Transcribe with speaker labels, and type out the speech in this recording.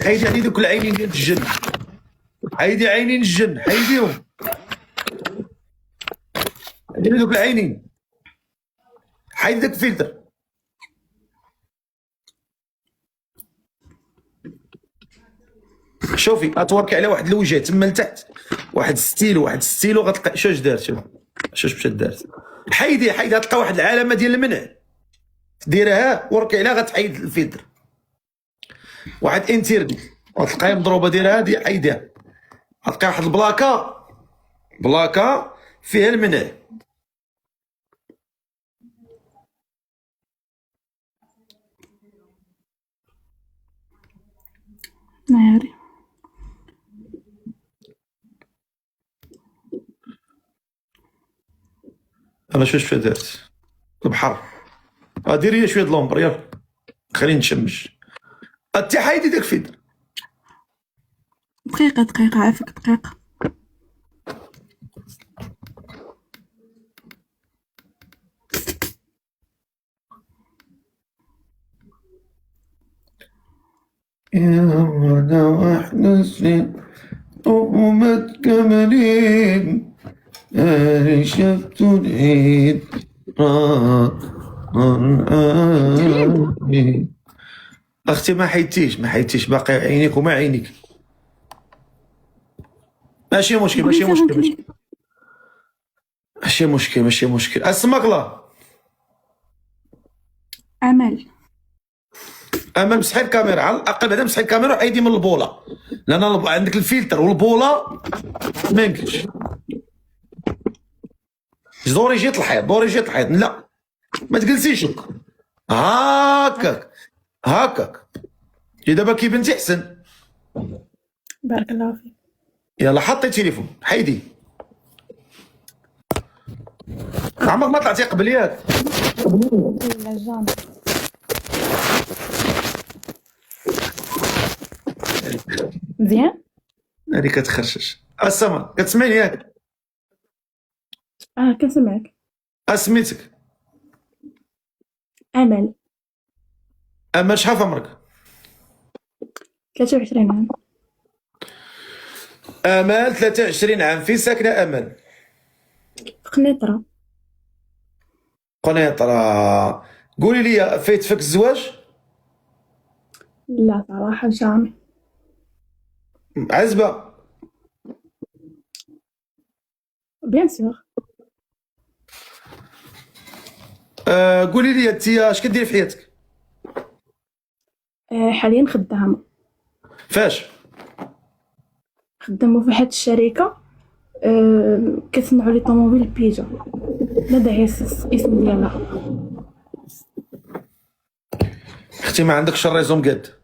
Speaker 1: حيدي علي دوك العينين ديال الجن، حيدي عينين الجن، حيديهم، حيدي دوك العينين، حيدي داك الفلتر. شوفي اتوركي على واحد الوجه تما لتحت، واحد ستيلو غتلقى شوف دارت، شوف مشات دارت. حيدي غتلقى واحد العلامه ديال المنع، ديرها وركي عليها غتحيد الفلتر. واحد انترنت غتلقاها مضروبه، ديرها هادي حيديها، غتلقى واحد البلاكه فيها المنع.
Speaker 2: ناري
Speaker 1: انا شوف دارت البحر. ديري لي شويه د لومبر يلا خليني نشمش. انت حيدي داك الفلتر.
Speaker 2: دقيقة عافاك دقيقة.
Speaker 1: يا وانا واحنا سنين أمة كمالين شفت العيد اختي ما حيدتيش باقي عينيك وما عينيك. ماشي مشكل. اسمك الله
Speaker 2: امل
Speaker 1: مسحي الكاميرا، على الاقل بعدا مسحي الكاميرا وحيدي من البوله، لان عندك الفلتر والبوله ما يمكنش. دوري جيت الحيط لا ما تجلسيش هكاك دابا كي بنتي احسن.
Speaker 2: بارك الله فيك.
Speaker 1: يلا حطي التليفون حيدي. عمرك ما طلعتي قبل ياك؟
Speaker 2: لا جام. مزيان.
Speaker 1: هذيك كتخرشش. السما كتسمعني ياك؟
Speaker 2: كنسمعك.
Speaker 1: سميتك؟
Speaker 2: امل.
Speaker 1: شحال في عمرك؟
Speaker 2: 23 عام.
Speaker 1: امال 23 عام. فين ساكنه امل؟
Speaker 2: في قنيطرة.
Speaker 1: قولي لي فايت فيك الزواج؟
Speaker 2: لا صراحة جامي.
Speaker 1: عزبه؟
Speaker 2: بيان سور.
Speaker 1: قولي لي انت اش كديري في حياتك؟
Speaker 2: حاليا خدامة.
Speaker 1: فاش؟
Speaker 2: خدامة في واحد الشركة كتصنعوا لي طوموبيل بيجا، لا داعي اسم ديالها.
Speaker 1: اختي ما عندكش الريزون قاد.